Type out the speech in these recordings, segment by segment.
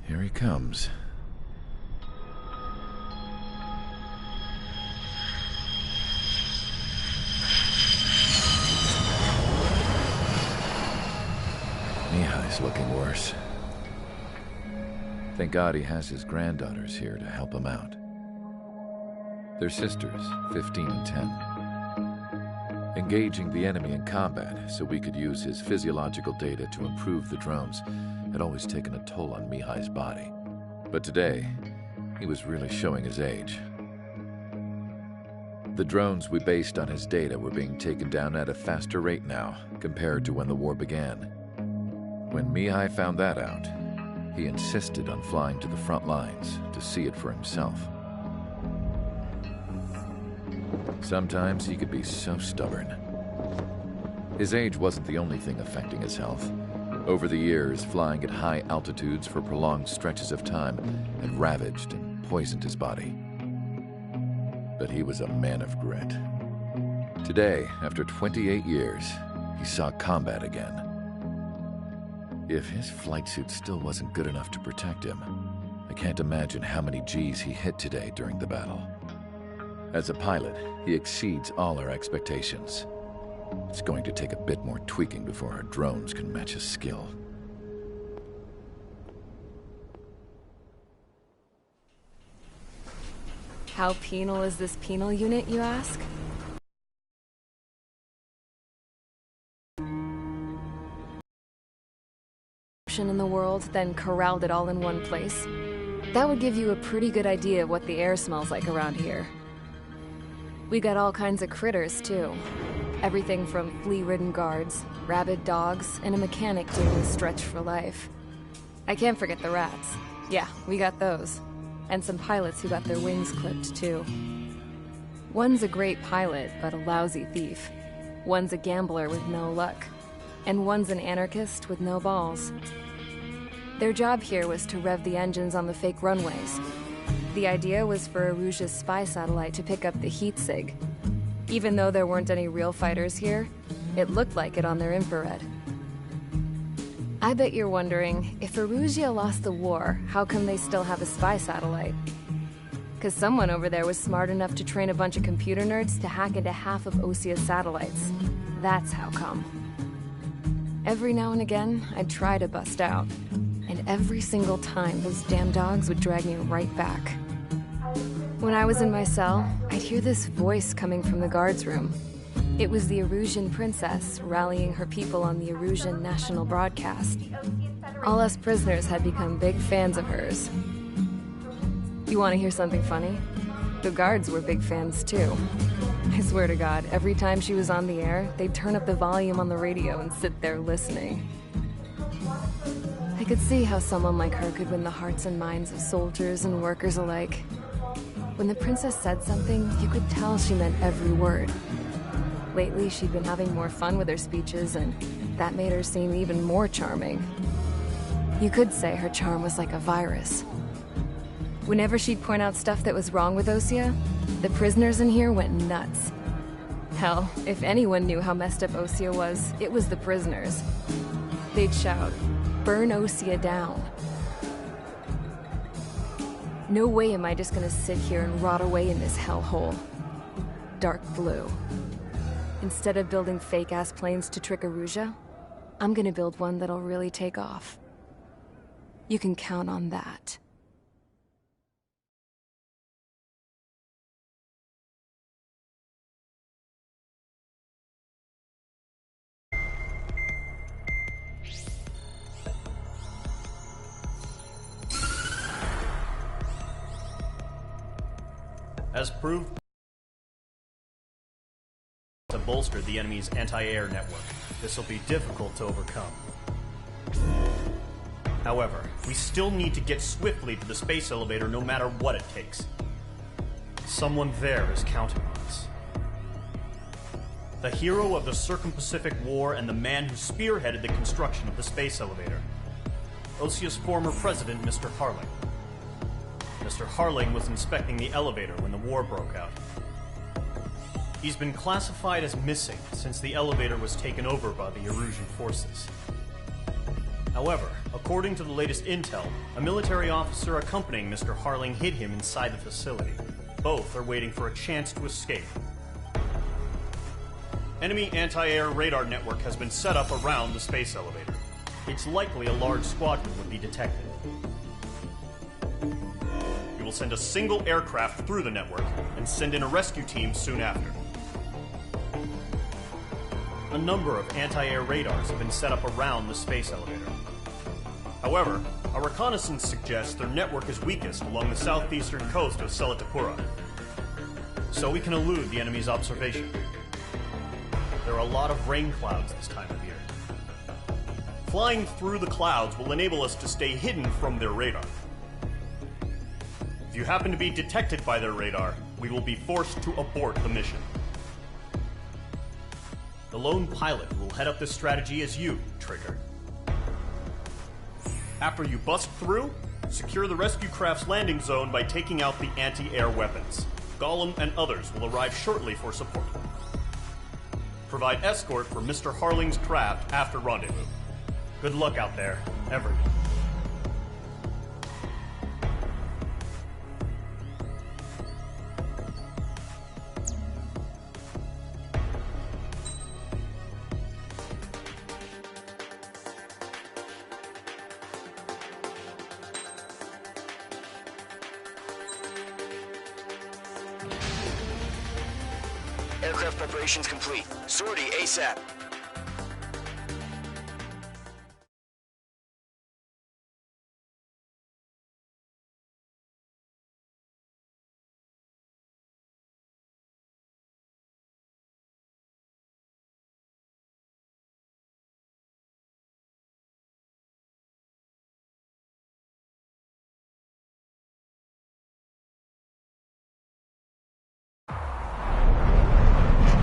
Here he comes. Mihai's looking worse. Thank God he has his granddaughters here to help him out. They're sisters, 15 and 10. Engaging the enemy in combat so we could use his physiological data to improve the drones had always taken a toll on Mihai's body. But today, he was really showing his age. The drones we based on his data were being taken down at a faster rate now compared to when the war began. When Mihai found that out, he insisted on flying to the front lines to see it for himself. Sometimes he could be so stubborn. His age wasn't the only thing affecting his health. Over the years, flying at high altitudes for prolonged stretches of time had ravaged and poisoned his body. But he was a man of grit. Today, after 28 years, he saw combat again. If his flight suit still wasn't good enough to protect him, I can't imagine how many Gs he hit today during the battle. As a pilot, he exceeds all our expectations. It's going to take a bit more tweaking before our drones can match his skill. How penal is this penal unit, you ask? In the world, then corralled it all in one place. That would give you a pretty good idea of what the air smells like around here. We got all kinds of critters, too. Everything from flea-ridden guards, rabid dogs, and a mechanic doing the stretch for life. I can't forget the rats. Yeah, we got those. And some pilots who got their wings clipped, too. One's a great pilot, but a lousy thief. One's a gambler with no luck. And one's an anarchist with no balls. Their job here was to rev the engines on the fake runways. The idea was for Aruja's spy satellite to pick up the heat sig. Even though there weren't any real fighters here, it looked like it on their infrared. I bet you're wondering, if Aruja lost the war, how come they still have a spy satellite? Because someone over there was smart enough to train a bunch of computer nerds to hack into half of Osia's satellites. That's how come. Every now and again, I'd try to bust out. And every single time, those damn dogs would drag me right back. When I was in my cell, I'd hear this voice coming from the guards room. It was the Arusian princess rallying her people on the Arusian national broadcast. All us prisoners had become big fans of hers. You want to hear something funny? The guards were big fans too. I swear to God, every time she was on the air, they'd turn up the volume on the radio and sit there listening. I could see how someone like her could win the hearts and minds of soldiers and workers alike. When the princess said something, you could tell she meant every word. Lately, she'd been having more fun with her speeches, and that made her seem even more charming. You could say her charm was like a virus. Whenever she'd point out stuff that was wrong with Osia, the prisoners in here went nuts. Hell, if anyone knew how messed up Osia was, it was the prisoners. They'd shout, "Burn Osia down." No way am I just gonna sit here and rot away in this hellhole. Dark blue. Instead of building fake-ass planes to trick Aruja, I'm gonna build one that'll really take off. You can count on that. As proved to bolster the enemy's anti-air network, this will be difficult to overcome. However, we still need to get swiftly to the space elevator no matter what it takes. Someone there is counting on us. the hero of the Circum-Pacific War and the man who spearheaded the construction of the space elevator. OSEA's former president, Mr. Harling. Mr. Harling was inspecting the elevator when the war broke out. He's been classified as missing since the elevator was taken over by the Erusian forces. However, according to the latest intel, a military officer accompanying Mr. Harling hid him inside the facility. Both are waiting for a chance to escape. Enemy anti-air radar network has been set up around the space elevator. It's likely a large squadron would be detected. We will send a single aircraft through the network and send in a rescue team soon after. A number of anti-air radars have been set up around the space elevator. However, our reconnaissance suggests their network is weakest along the southeastern coast of Selatapura, so we can elude the enemy's observation. There are a lot of rain clouds this time of year. Flying through the clouds will enable us to stay hidden from their radar. If you happen to be detected by their radar, we will be forced to abort the mission. The lone pilot who will head up this strategy is you, Trigger. After you bust through, secure the rescue craft's landing zone by taking out the anti-air weapons. Gollum and others will arrive shortly for support. Provide escort for Mr. Harling's craft after rendezvous. Good luck out there, everyone. Aircraft preparations complete. Sortie ASAP.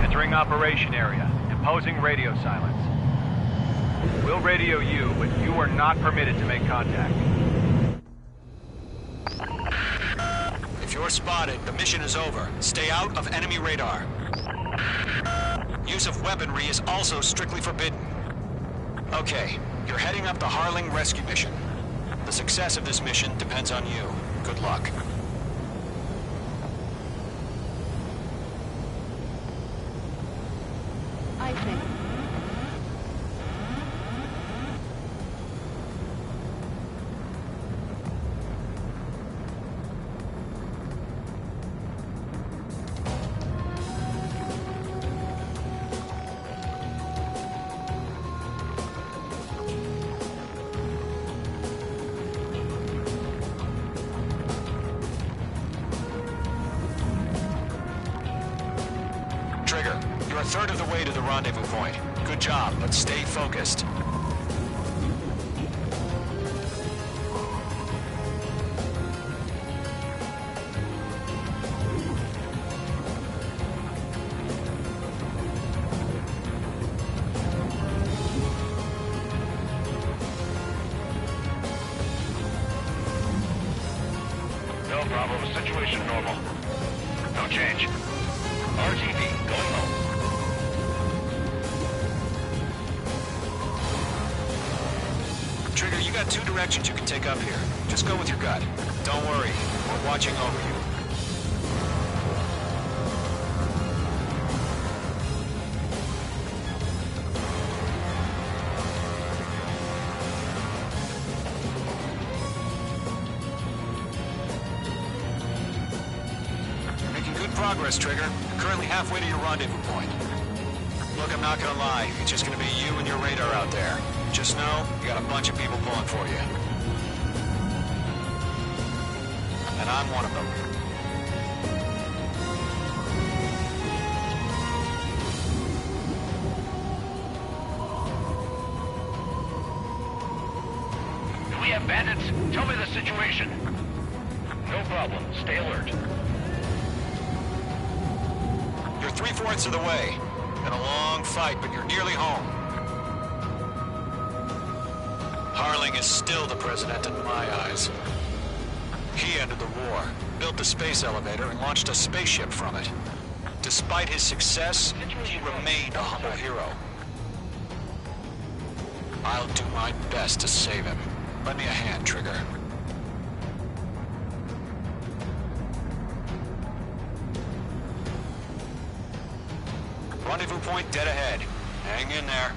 Entering operation area. Imposing radio silence. We'll radio you, but you are not permitted to make contact. If you're spotted, the mission is over. Stay out of enemy radar. Use of weaponry is also strictly forbidden. Okay, you're heading up the Harling rescue mission. The success of this mission depends on you. Good luck. I think. Trigger, you're a third of the way to the rendezvous point. Good job, but stay focused. No problem. Situation normal. No change. RTV, going home. Trigger, you got two directions you can take up here. Just go with your gut. Don't worry, we're watching over you. You're making good progress, Trigger. You're currently halfway to your rendezvous point. Look, I'm not gonna lie. It's just gonna be you and your radar out there. Just know, you got a bunch of people pulling for you. And I'm one of them. Do we have bandits? Tell me the situation. No problem. Stay alert. You're 3/4 of the way. Been a long fight, but you're nearly home. Harling is still the president in my eyes. He ended the war, built the space elevator, and launched a spaceship from it. Despite his success, he remained a humble hero. I'll do my best to save him. Lend me a hand, Trigger. Rendezvous point dead ahead. Hang in there.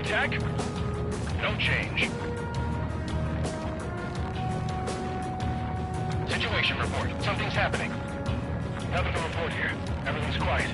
Attack? No change. Situation report. Something's happening. Nothing to report here. Everything's quiet.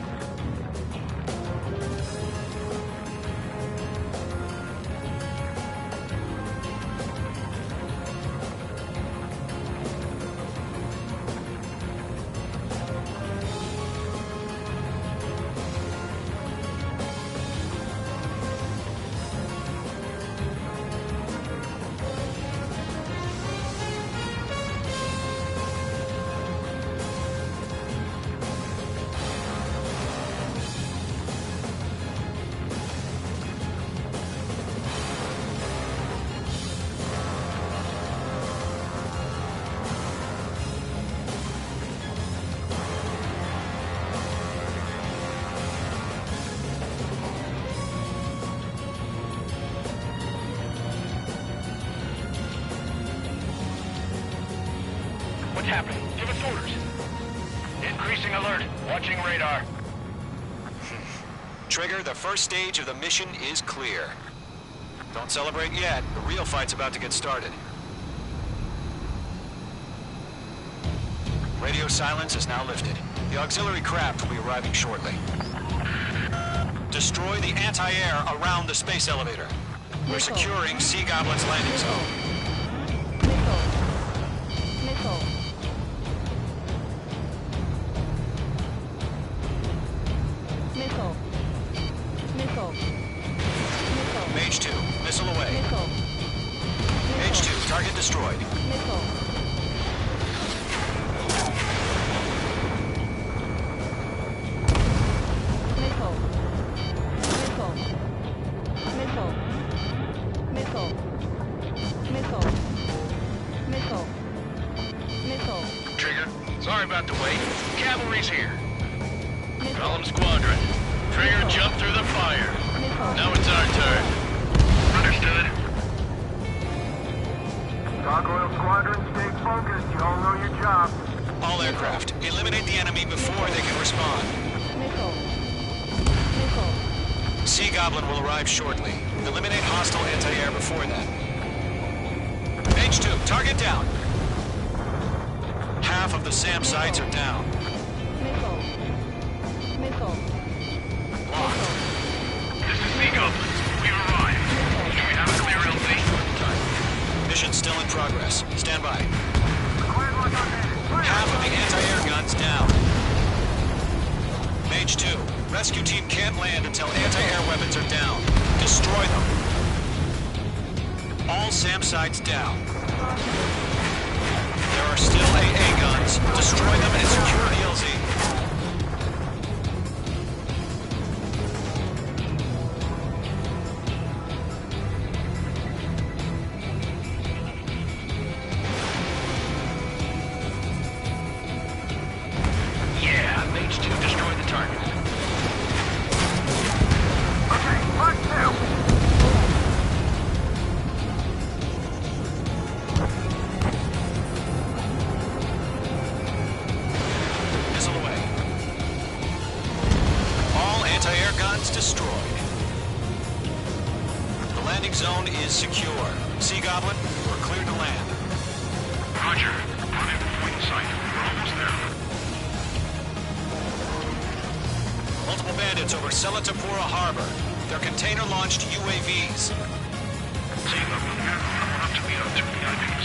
What's happening? Give us orders. Increasing alert. Watching radar. Trigger, the first stage of the mission is clear. Don't celebrate yet. The real fight's about to get started. Radio silence is now lifted. The auxiliary craft will be arriving shortly. Destroy the anti-air around the space elevator. We're securing Sea Goblin's landing zone. Mage 2, missile away. Mage 2, target destroyed. Trigger, sorry about the wait. Cavalry's here. Call them squadron. Trigger, jump through the fire. Now it's our turn. Understood. Gargoyle Squadron, stay focused. You all know your job. All aircraft, eliminate the enemy before they can respond. Sea Goblin will arrive shortly. Eliminate hostile anti-air before that. Mage 2, target down. Half of the SAM sites are down. Locked. This is Sea Goblins. We've arrived. Do we have a clear LZ? Mission still in progress. Stand by. Half of the anti-air guns down. Mage 2, rescue team can't land until anti-air weapons are down. Destroy them. All SAM sites down. There are still AA guns. Destroy them and secure the LZ. Yeah, Mage 2 destroyed the target. Okay, mark 2. Missile landing zone is secure. Sea Goblin, we're cleared to land. Roger. On in point sight. We're almost there. Multiple bandits over Selatapura Harbor. They're container-launched UAVs. See them. I want up to meet up to VIPs.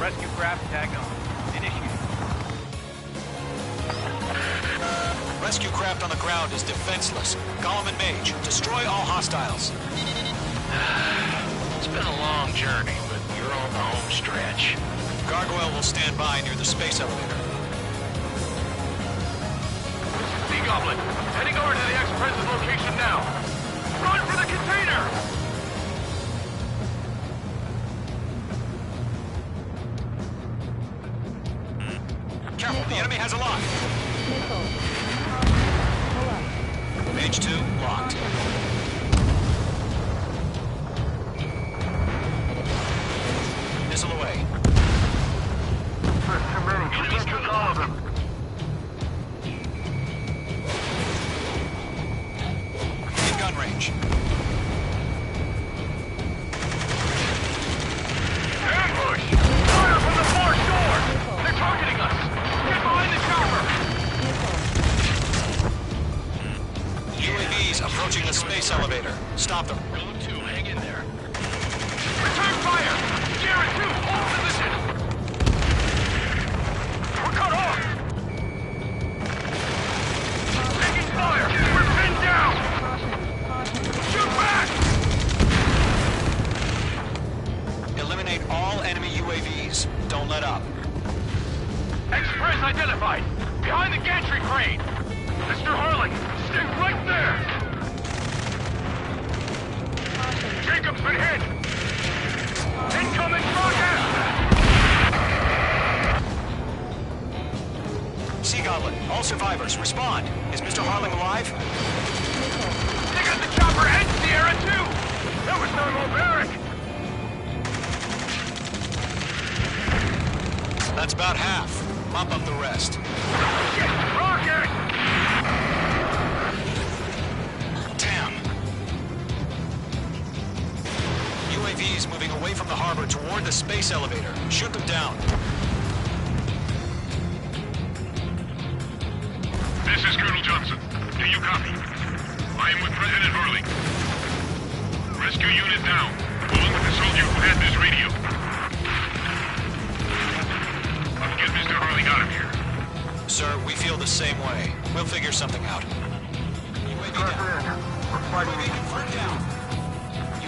Rescue craft tag on. Initiate. Rescue craft on the ground is defenseless. Gollum and Mage, destroy all hostiles. It's been a long journey, but you're on the home stretch. Gargoyle will stand by near the space elevator. Sea Goblin, heading over to the ex-President's location now. Run for the container! Careful, the enemy has a lock. Mage 2, locked. Missile away. There's too many. We can't take all of them. In gun range. Ambush! Fire from the far shore! They're targeting us! Get behind the chopper! UAVs approaching the space elevator. Stop them. Golem 2, hang in there. Return fire! Jared 2, hold position! We're cut off! Taking fire! We're pinned down! Shoot back! Eliminate all enemy UAVs. Don't let up. Express identified! Behind the gantry crane! Mr. Harling, stay right there! Jacob's been hit! Incoming rocket! Sea Goblin, all survivors, respond. Is Mr. Harling alive? They got the chopper and Sierra too! That was thermobaric! That's about half. Mop up the rest. Shit! Rocket! Damn. UAVs moving away from the harbor toward the space elevator. Shoot them down. This is Colonel Johnson. Do you copy? I am with President Harling. Rescue unit down, along with the soldier who had this radio. I'll get Mr. Harling out of here. Sir, we feel the same way. We'll figure something out. UAV down. President, we're fighting UAV confirmed down.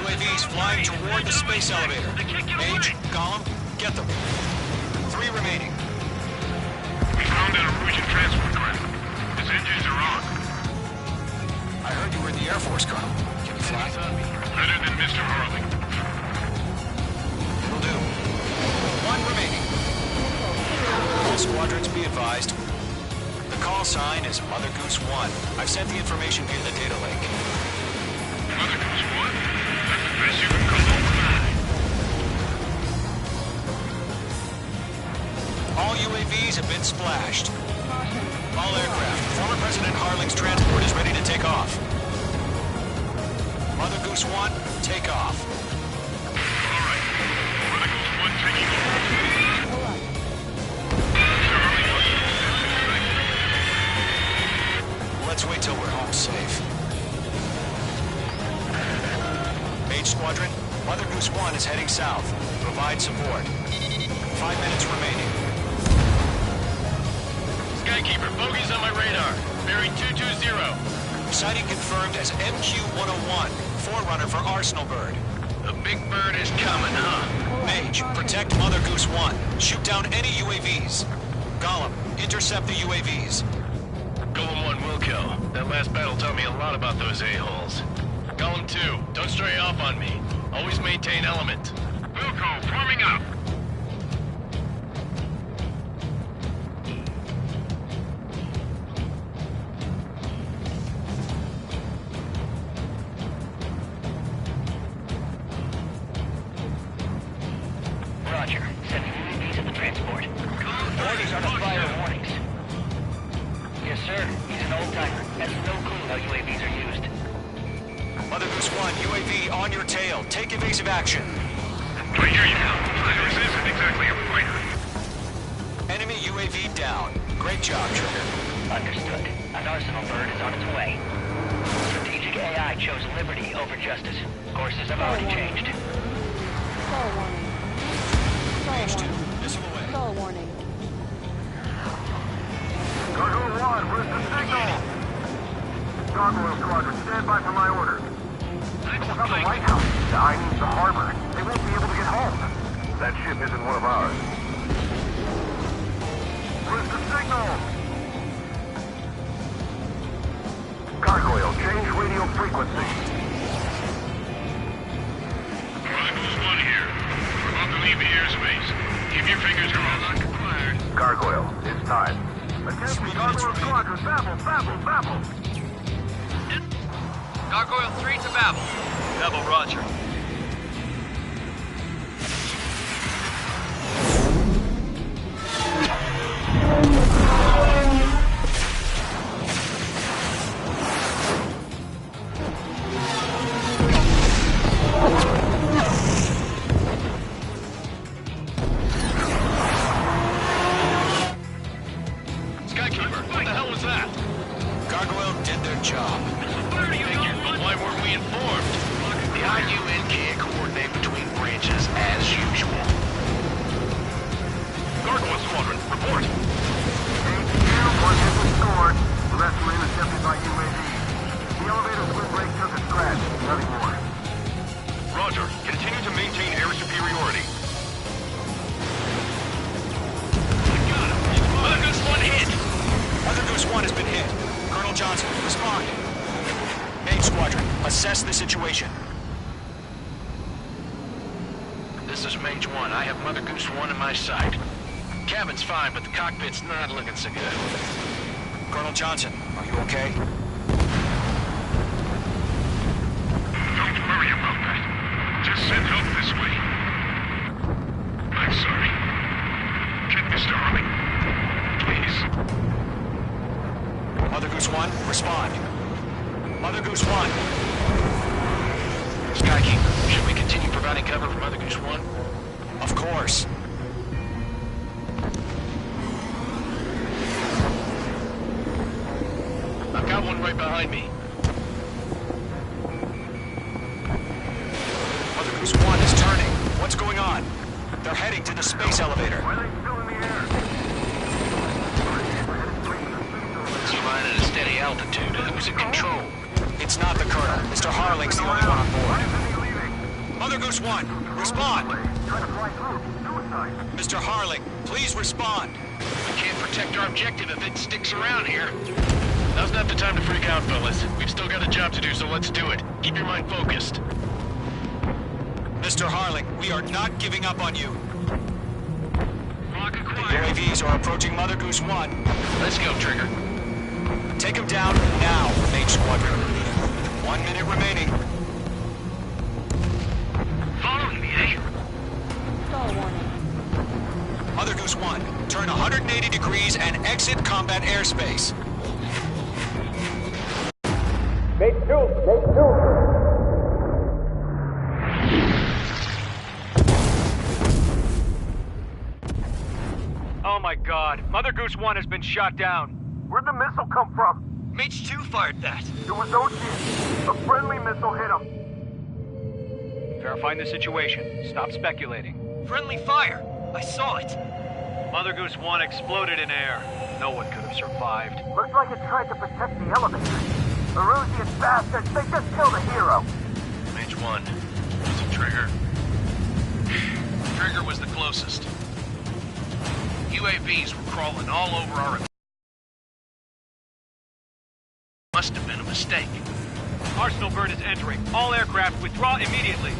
UAVs flying toward the space elevator. Mage, Gollum, get them. 3 remaining. We found an Norwegian transport craft. His engines are on. I heard you were in the Air Force, Colonel. Can you fly? Better than Mr. Harling. Will do. 1 remaining. All squadrons be advised. The call sign is Mother Goose 1. I've sent the information via the data link. Mother Goose 1? That's the best you can come overnight. All UAVs have been splashed. All aircraft. Former President Harling's transport is ready to take off. Mother Goose 1, take off. All right. Mother Goose 1 taking over. Let's wait till we're home safe. Mage Squadron, Mother Goose 1 is heading south. Provide support. 5 minutes remaining. Skykeeper, bogey's on my radar. Bearing 220. Sighting confirmed as MQ-101, forerunner for Arsenal Bird. The big bird is coming, huh? Mage, protect Mother Goose 1. Shoot down any UAVs. Gollum, intercept the UAVs. Golem 1 will kill. That last battle taught me a lot about those a-holes. Golem 2, don't stray off on me. Always maintain element. Wilco, forming up. Roger. Sending UAVs at the transport. Orders are to fire warnings. Yes, Sir, he's an old-timer. Has no clue how UAVs are used. Mother Goose 1, UAV on your tail. Take evasive action. I hear you now. This isn't exactly a fighter. Enemy UAV down. Great job, Trigger. Understood. An arsenal bird is on its way. Strategic AI chose liberty over justice. Courses have already changed. Stall warning. Stall Page 2, warning. missile away. Stall warning. Gargoyle 1, where's the signal? Gargoyle Squadron, stand by for my orders. Signal's on the lighthouse. I need the harbor. They won't be able to get home. That ship isn't one of ours. Where's the signal? Gargoyle, change radio frequency. Chronicles 1 here. We're about to leave the airspace. Keep your fingers crossed. Gargoyle, it's time. Attention, Gargoyle Squadron, Babel. Gargoyle 3 to Babel. Babel, roger. Skykeeper, what the hell was that? Gargoyle did their job. But why weren't we informed? The IUN can't coordinate between branches as usual. Gargoyle Squadron, report. One hit was scored. The rest were intercepted by UAV. The elevator's wind brake took a scratch. Nothing more. Roger. Continue to maintain air superiority. Got him. Mother Goose 1 hit. Mother Goose 1 has been hit. Colonel Johnson, respond. Mais Squadron, assess the situation. This is Mage 1. I have Mother Goose 1 in my sight. Cabin's fine, but the cockpit's not looking so good. Colonel Johnson, are you okay? Don't worry about that. Just send help this way. I'm sorry. Get Mr. Harley. Please. Mother Goose 1, respond. Mother Goose 1. Skykeeper, should we continue providing cover for Mother Goose 1? Of course. I've got one right behind me. Mother Goose 1 is turning. What's going on? They're heading to the space elevator. Why are they still in the air? It's flying at a steady altitude. Who's in control? It's not the Colonel. Mr. Harling's the only one on Why board. isn't he leaving? Mother Goose 1, respond. Trying to fly through. Suicide. Mr. Harling, please respond. We can't protect our objective if it sticks around here. Now's not the time to freak out, fellas. We've still got a job to do, so let's do it. Keep your mind focused. Mr. Harling, we are not giving up on you. Lock The acquired. UAVs are approaching Mother Goose 1. Let's go, Trigger. Take him down now, Mage Squadron. 1 minute remaining. Following me, eh? Stall warning. Mother Goose 1, turn 180 degrees and exit combat airspace. Oh my god. Mother Goose 1 has been shot down. Where'd the missile come from? Mage 2 fired that. It was Ocean. A friendly missile hit him. Verifying the situation. Stop speculating. Friendly fire. I saw it. Mother Goose 1 exploded in air. No one could have survived. Looks like it tried to protect the elevator. Erusian bastards, they just killed a hero. Mage 1. Was it Trigger? Trigger was the closest. UAVs were crawling all over our... Must have been a mistake. Arsenal bird is entering. All aircraft withdraw immediately.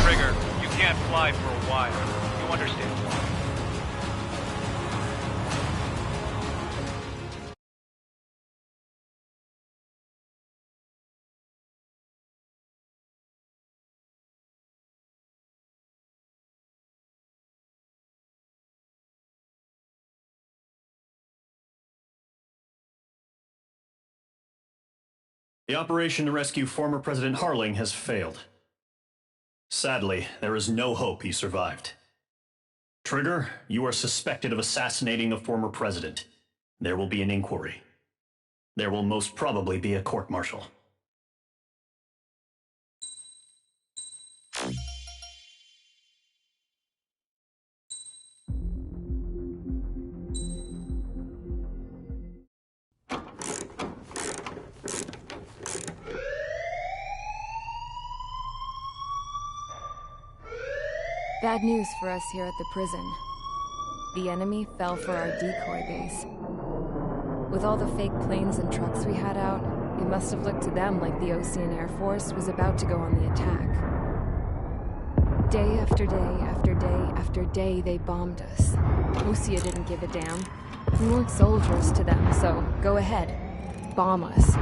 Trigger, you can't fly for a while. You understand why. The operation to rescue former President Harling has failed. Sadly, there is no hope he survived. Trigger, you are suspected of assassinating a former president. There will be an inquiry. There will most probably be a court-martial. Bad news for us here at the prison. The enemy fell for our decoy base. With all the fake planes and trucks we had out, it must have looked to them like the Ocean Air Force was about to go on the attack. Day after day after day after day, they bombed us. Osea didn't give a damn. We weren't soldiers to them, so go ahead. Bomb us.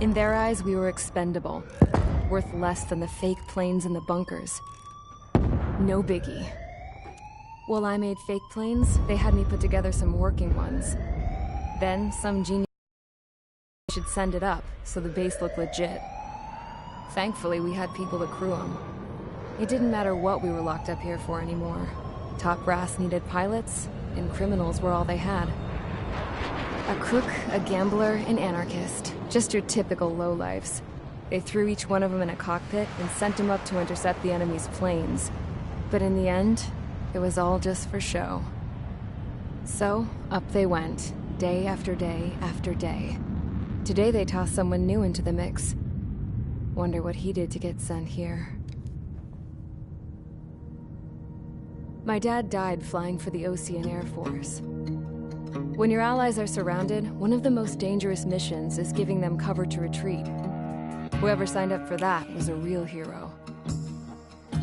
In their eyes, we were expendable. Worth less than the fake planes in the bunkers. No biggie. While I made fake planes, they had me put together some working ones. Then, some genius should send it up, so the base looked legit. Thankfully, we had people to crew them. It didn't matter what we were locked up here for anymore. Top brass needed pilots, and criminals were all they had. A crook, a gambler, an anarchist. Just your typical lowlifes. They threw each one of them in a cockpit and sent them up to intercept the enemy's planes. But in the end, it was all just for show. So, up they went, day after day after day. Today they tossed someone new into the mix. Wonder what he did to get sent here. My dad died flying for the Ocean Air Force. When your allies are surrounded, one of the most dangerous missions is giving them cover to retreat. Whoever signed up for that was a real hero.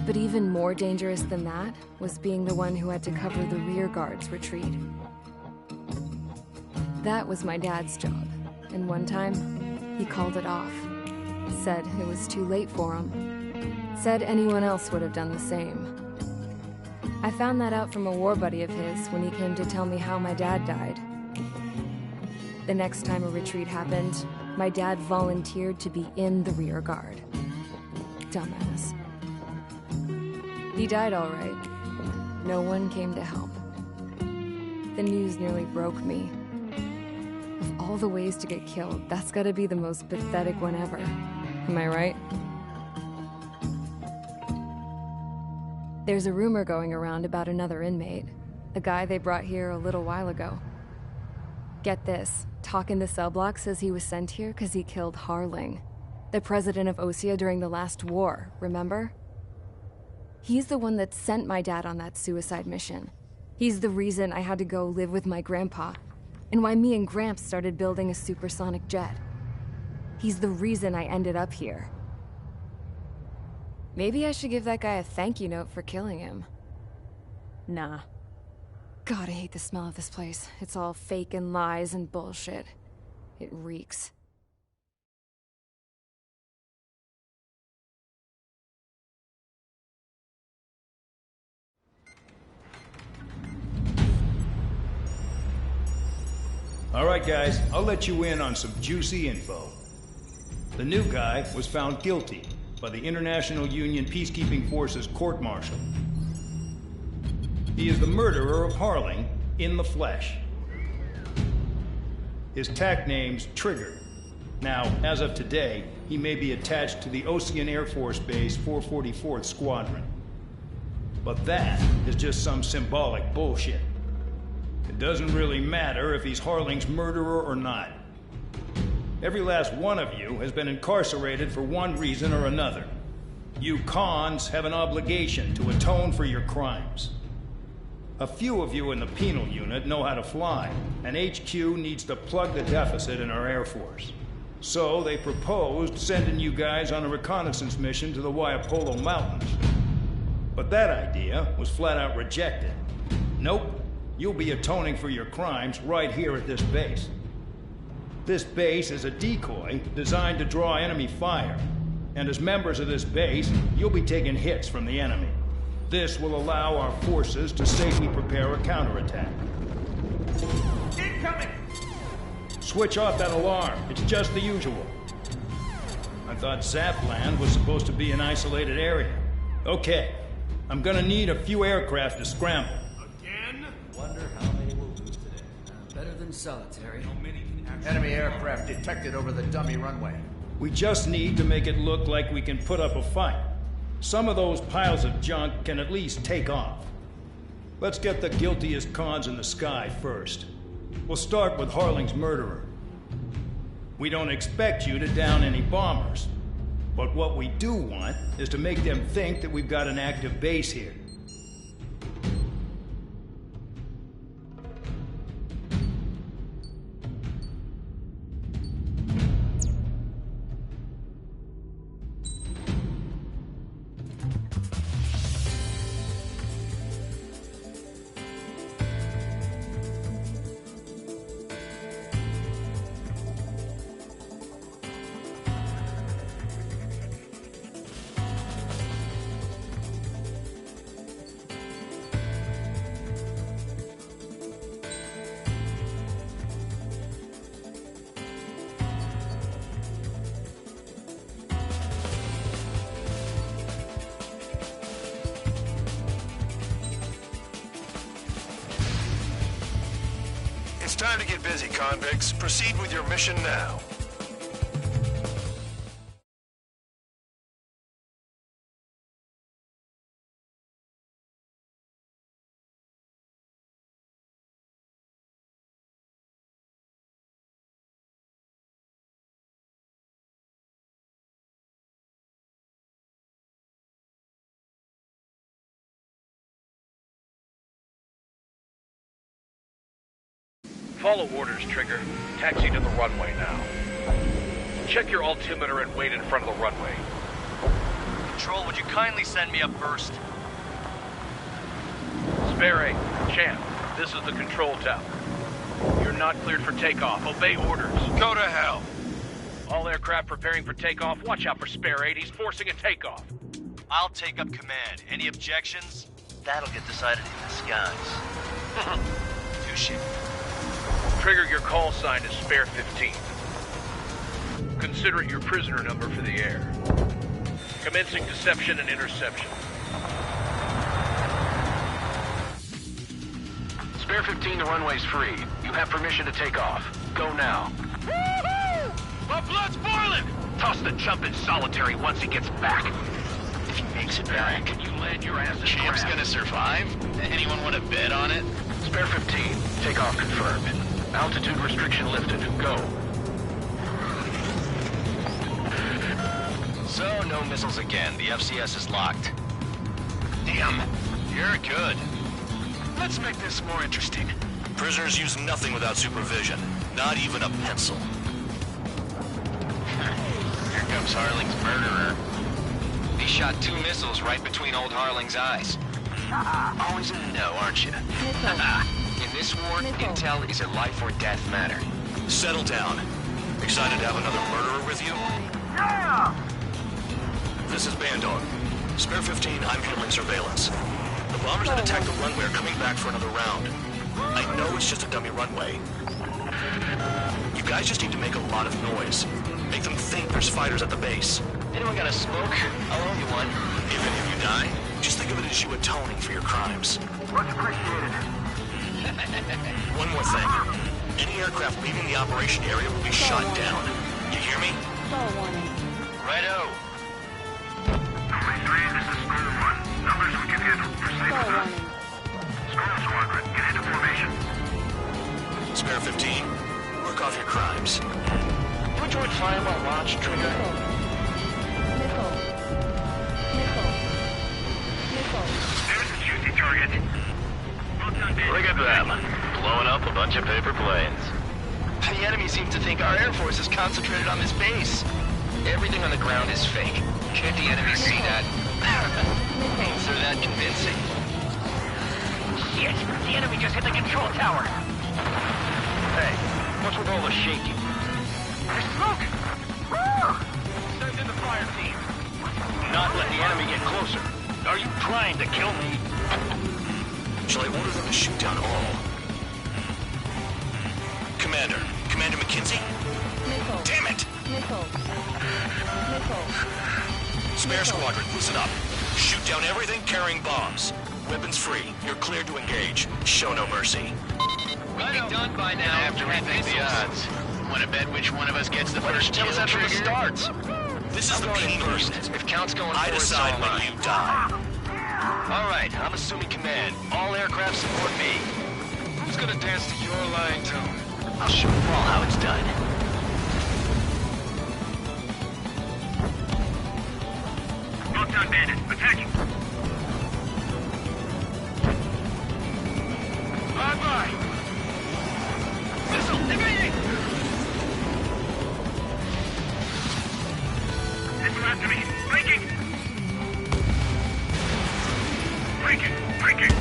But even more dangerous than that was being the one who had to cover the rear guard's retreat. That was my dad's job, and one time, he called it off. Said it was too late for him. Said anyone else would have done the same. I found that out from a war buddy of his when he came to tell me how my dad died. The next time a retreat happened, my dad volunteered to be in the rear guard. Dumbass. He died all right. No one came to help. The news nearly broke me. Of all the ways to get killed, that's gotta be the most pathetic one ever. Am I right? There's a rumor going around about another inmate. A guy they brought here a little while ago. Get this, talk in the cell block says he was sent here because he killed Harling, the president of Osea during the last war, remember? He's the one that sent my dad on that suicide mission. He's the reason I had to go live with my grandpa, and why me and Gramps started building a supersonic jet. He's the reason I ended up here. Maybe I should give that guy a thank you note for killing him. Nah. God, I hate the smell of this place. It's all fake and lies and bullshit. It reeks. All right, guys, I'll let you in on some juicy info. The new guy was found guilty by the International Union Peacekeeping Forces court-martial. He is the murderer of Harling in the flesh. His tag name's Trigger. Now, as of today, he may be attached to the Ocean Air Force Base 444th Squadron. But that is just some symbolic bullshit. It doesn't really matter if he's Harling's murderer or not. Every last one of you has been incarcerated for one reason or another. You cons have an obligation to atone for your crimes. A few of you in the penal unit know how to fly, and HQ needs to plug the deficit in our Air Force. So they proposed sending you guys on a reconnaissance mission to the Waiapolo Mountains. But that idea was flat out rejected. Nope. You'll be atoning for your crimes right here at this base. This base is a decoy designed to draw enemy fire. And as members of this base, you'll be taking hits from the enemy. This will allow our forces to safely prepare a counterattack. Incoming! Switch off that alarm. It's just the usual. Thought Zapland was supposed to be an isolated area. Okay, I'm gonna need a few aircraft to scramble. Again? Wonder how many we'll lose today. Better than solitary. Enemy aircraft detected over the dummy runway. We just need to make it look like we can put up a fight. Some of those piles of junk can at least take off. Let's get the guiltiest cons in the sky first. We'll start with Harling's murderer. We don't expect you to down any bombers. But what we do want is to make them think that we've got an active base here. It's time to get busy, convicts. Proceed with your mission now. Follow orders, Trigger. Taxi to the runway now. Check your altimeter and wait in front of the runway. Control, would you kindly send me up first? Spare 8, Champ, this is the control tower. You're not cleared for takeoff. Obey orders. Go to hell. All aircraft preparing for takeoff. Watch out for Spare 8. He's forcing a takeoff. I'll take up command. Any objections? That'll get decided in the skies. Touche. Trigger, your call sign is Spare 15. Consider it your prisoner number for the air. Commencing deception and interception. Spare 15, the runway's free. You have permission to take off. Go now. Woohoo! My blood's boiling! Toss the jump in solitary once he gets back. If he makes it back, you land your ass in Champ's crap. gonna survive? Anyone want to bet on it? Spare 15, takeoff confirmed. Altitude restriction lifted. Go. So, no missiles again. The FCS is locked. Damn. You're good. Let's make this more interesting. Prisoners use nothing without supervision. Not even a pencil. Here comes Harling's murderer. He shot 2 missiles right between old Harling's eyes. Always in the know, aren't you? In this war, intel is a life or death matter. Settle down. Excited to have another murderer with you? Yeah! This is Bandog. Spare 15, I'm handling surveillance. The bombers that attacked the runway are coming back for another round. I know it's just a dummy runway. You guys just need to make a lot of noise. Make them think there's fighters at the base. Anyone got a smoke? I'll owe you one. Even if you die, just think of it as you atoning for your crimes. Much appreciated. One more thing. Any aircraft leaving the operation area will be shot down. You hear me? Righto. Only 3, this is School 1. Numbers we can handle. Proceed with us. School Squadron, get into formation. Spare 15. Work off your crimes. You enjoyed flying while launch, Trigger? There's a juicy target. Look at them. Blowing up a bunch of paper planes. The enemy seems to think our Air Force is concentrated on this base. Everything on the ground is fake. Can't the enemy see that? Means they're that convincing. Shit! The enemy just hit the control tower! Hey, what's with all the shaking? There's smoke! Send in the fire team. Not let the enemy get closer. Are you trying to kill me? Shall I order them to shoot down all? Commander McKenzie? Damn it! Spare squadron, listen up. Shoot down everything carrying bombs. Weapons free. You're cleared to engage. Show no mercy. Right done by now. After we think the odds. Want to bet which one of us gets the first kill? Tell us that from the Trigger? starts. This is the P unit. If Count's going I for it, decide so am when I. you die. All right, I'm assuming command. All aircraft support me. Who's gonna dance to your line tune? I'll show you all how it's done. Well done, bandits. Attacking. Bye-bye! Missile, evading! Missile after me. Breaking. Breaking.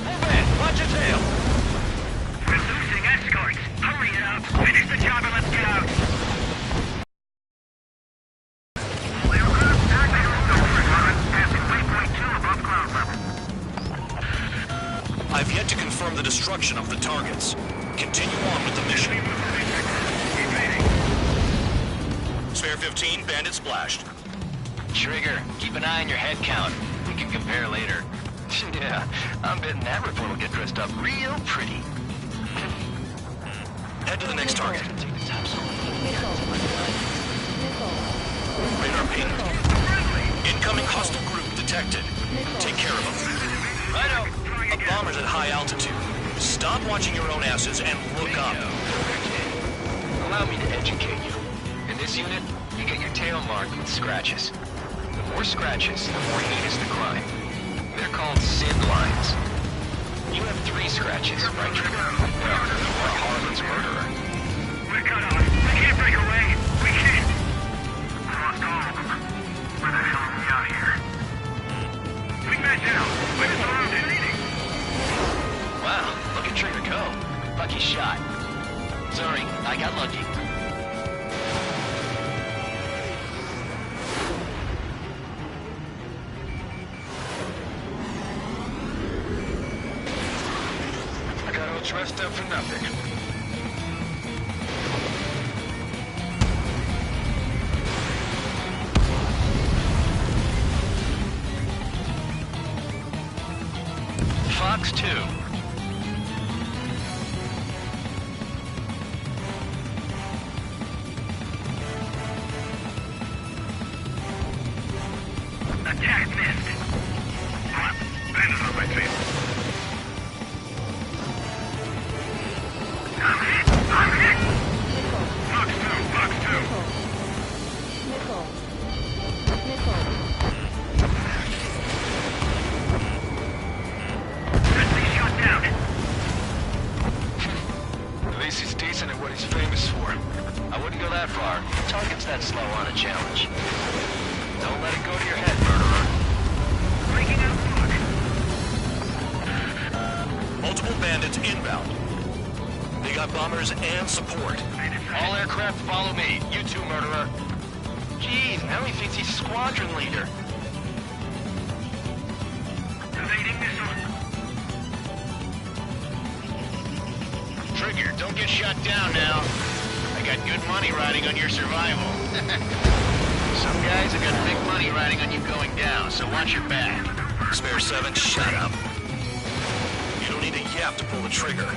Move in, watch your tail. We're losing escorts. Hurry it up. Finish the job and let's get out. All aircraft, active. Passing waypoint 2 above ground level. I've yet to confirm the destruction of the targets. Continue on with the mission. Spare 15, bandit splashed. Trigger, keep an eye on your head count. We can compare later. Yeah, I'm betting that report will get dressed up real pretty. Head to the next target. Radar ping. Incoming hostile group detected. Take care of them. Righto. A bomber's at high altitude. Stop watching your own asses and look up. Allow me to educate you. In this unit, you get your tail marked with scratches. The more scratches, the more heinous the crime. They're called sin lines. You have 3 scratches, right, Trigger? Well, you are Harlan's murderer. We're cut off. We can't break away. We can't. Lost all of them. Where the hell are we out here? Wingman down. We're surrounded. Wow, look at Trigger go. Lucky shot. Sorry, I got lucky. I got all dressed up for nothing. Fox 2. Attack missed. Bandits on my tail. I'm hit. Fox 2. Friendly shot down. At least he's decent at what he's famous for. I wouldn't go that far. Target's that slow on a challenge. Don't let it go to your head, murderer. Breaking out lock. Multiple bandits inbound. They got bombers and support. All aircraft follow me. You too, murderer. Jeez, now he thinks he's squadron leader. Evading missile. Trigger, don't get shot down now. I got good money riding on your survival. Some guys have got big money riding on you going down, so watch your back. Spare 7, shut up. You don't need a yap to pull the trigger.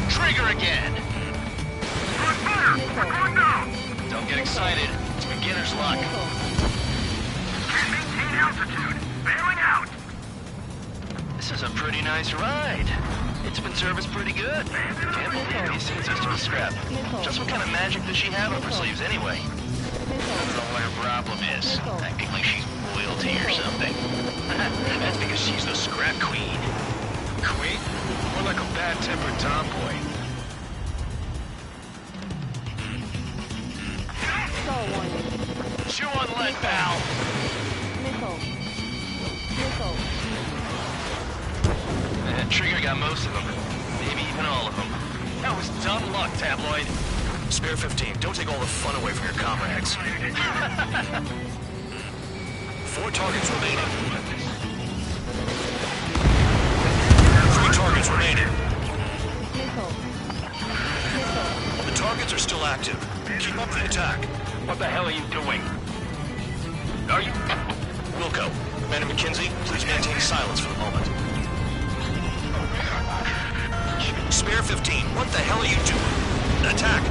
Trigger again! We're fire. We're going down. Don't get excited. It's beginner's luck. Can't maintain altitude. Bailing out. This is a pretty nice ride. It's been serviced pretty good. Can't believe these things used to be scrapped. Just what kind of magic does she have up her sleeves anyway? I don't know what her problem is. Acting like she's royalty or something. That's because she's the scrap queen. Queen? More like a bad-tempered tomboy. Chew on lead, pal. Trigger got most of them. Maybe even all of them. That was dumb luck, Tabloid. Spare 15, don't take all the fun away from your comrades. 4 targets remaining. 3 targets remaining. The targets are still active. Keep up the attack. What the hell are you doing? Are you... Wilco, Commander McKenzie, please maintain silence for the moment. Spare 15, what the hell are you doing? Attack!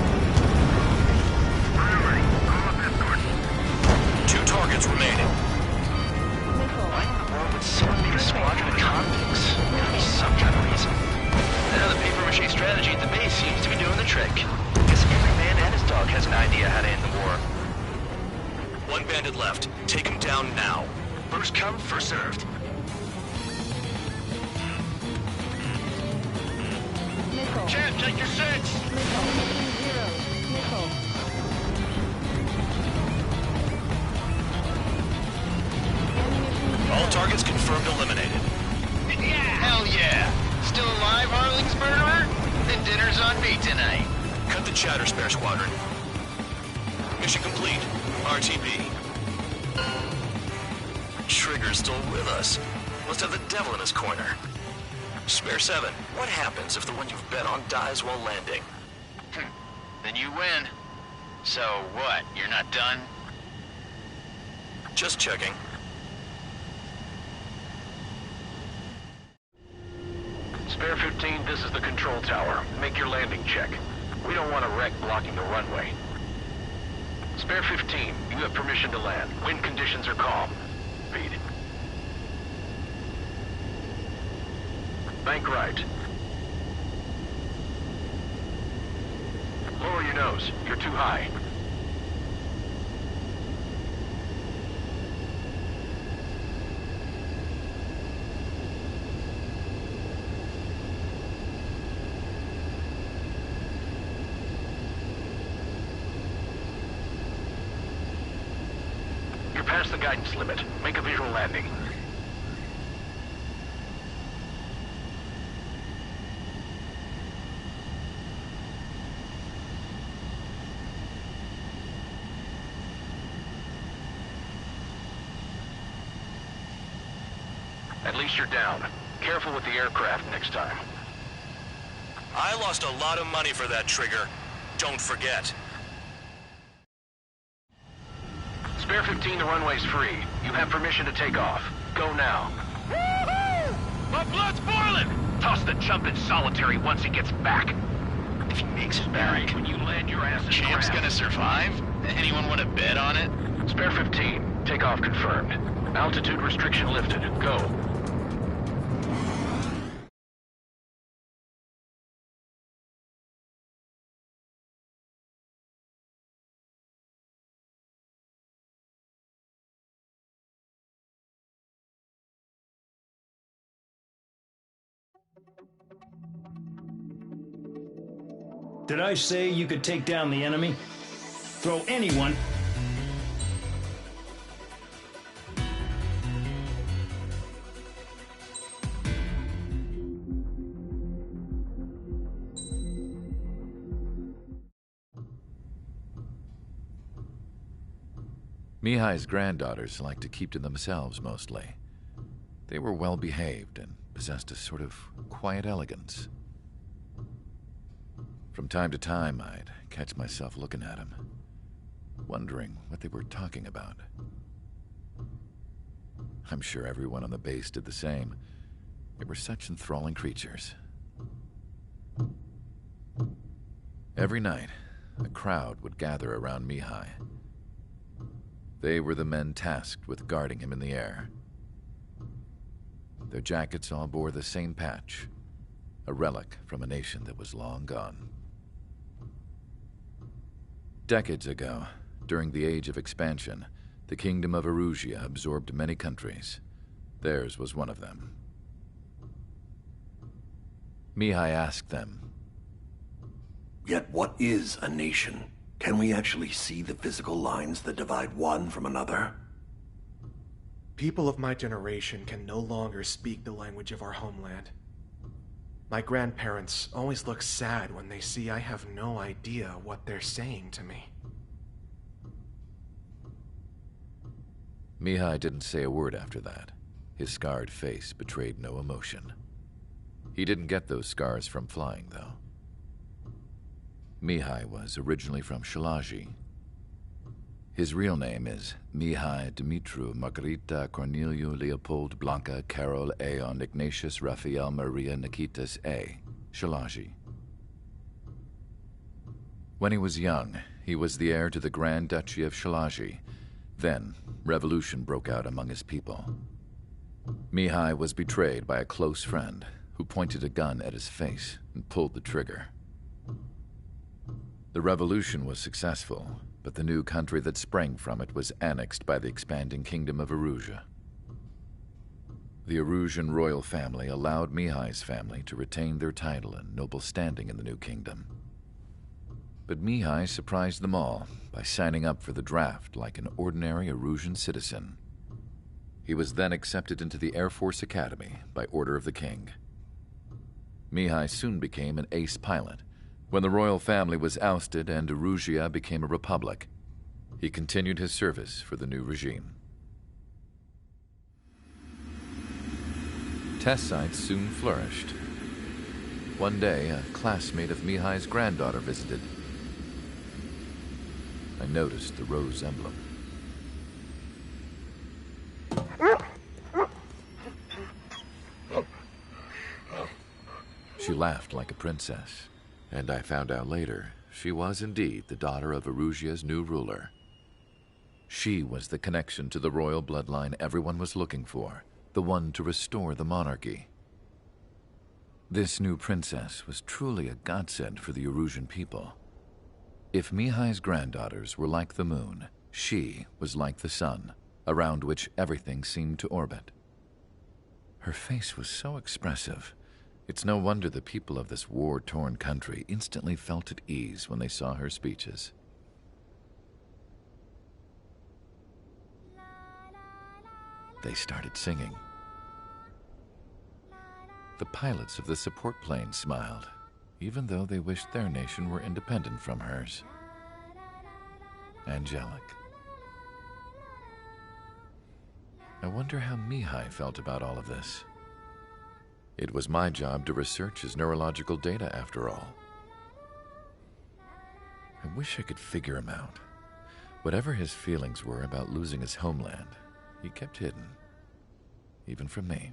2 targets remaining. Why in the world would someone make a squadron of convicts? Gotta be some kind of reason. Now the paper-mache strategy at the base seems to be doing the trick. Guess every man and his dog has an idea how to end the war. 1 bandit left. Take him down now. First come, first served. Champ, take your 6! All targets confirmed eliminated. Yeah! Hell yeah! Still alive, Harling's murderer? Then dinner's on me tonight. Cut the chatter, Spare Squadron. Mission complete. RTB. Trigger's still with us. Must have the devil in his corner. Spare 7, what happens if the one you've bet on dies while landing? Then you win. So what, you're not done? Just checking. Spare 15, this is the control tower. Make your landing check. We don't want a wreck blocking the runway. Spare 15, you have permission to land. Wind conditions are calm. Read. Bank right. Lower your nose. You're too high. You're past the guidance limit. Make a visual landing. At least you're down. Careful with the aircraft next time. I lost a lot of money for that trigger. Don't forget. Spare 15, the runway's free. You have permission to take off. Go now. Woohoo! My blood's boiling! Toss the chump in solitary once he gets back. If he makes it back, When you land your ass in Champ's ground. gonna survive? Anyone want to bet on it? Spare 15, takeoff confirmed. Altitude restriction lifted. Go. Did I say you could take down the enemy? Throw anyone. Mihai's granddaughters liked to keep to themselves mostly. They were well behaved and possessed a sort of quiet elegance. From time to time, I'd catch myself looking at them, wondering what they were talking about. I'm sure everyone on the base did the same. They were such enthralling creatures. Every night, a crowd would gather around Mihai. They were the men tasked with guarding him in the air. Their jackets all bore the same patch, a relic from a nation that was long gone. Decades ago, during the Age of Expansion, the Kingdom of Erusia absorbed many countries. Theirs was one of them. Mihai asked them, "Yet what is a nation? Can we actually see the physical lines that divide one from another?" People of my generation can no longer speak the language of our homeland. My grandparents always look sad when they see I have no idea what they're saying to me. Mihai didn't say a word after that. His scarred face betrayed no emotion. He didn't get those scars from flying, though. Mihai was originally from Shalaji. His real name is Mihai Dumitru Margarita Corneliu Leopold Blanca Carol Aeon Ignatius Raphael Maria Nikitas A. Shalaji. When he was young, he was the heir to the Grand Duchy of Shalaji. Then, revolution broke out among his people. Mihai was betrayed by a close friend who pointed a gun at his face and pulled the trigger. The revolution was successful, but the new country that sprang from it was annexed by the expanding kingdom of Erusia. The Erusian royal family allowed Mihai's family to retain their title and noble standing in the new kingdom. But Mihai surprised them all by signing up for the draft like an ordinary Erusian citizen. He was then accepted into the Air Force Academy by order of the king. Mihai soon became an ace pilot. When the royal family was ousted and Erusia became a republic, he continued his service for the new regime. Test sites soon flourished. One day, a classmate of Mihai's granddaughter visited. I noticed the rose emblem. She laughed like a princess, and I found out later she was indeed the daughter of Erusia's new ruler. She was the connection to the royal bloodline everyone was looking for, the one to restore the monarchy. This new princess was truly a godsend for the Erusian people. If Mihai's granddaughters were like the moon, she was like the sun, around which everything seemed to orbit. Her face was so expressive. It's no wonder the people of this war-torn country instantly felt at ease when they saw her speeches. They started singing. The pilots of the support planes smiled, even though they wished their nation were independent from hers. Angelic. I wonder how Mihai felt about all of this. It was my job to research his neurological data, after all. I wish I could figure him out. Whatever his feelings were about losing his homeland, he kept hidden, even from me.